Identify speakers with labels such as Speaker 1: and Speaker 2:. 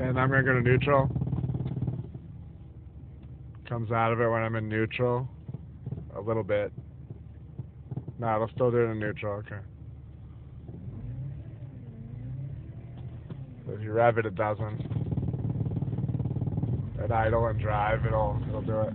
Speaker 1: And I'm gonna go to neutral. Comes out of it when I'm in neutral. A little bit. No, it'll still do it in neutral, okay. So if you rev it, it doesn't. At idle and drive, it'll do it.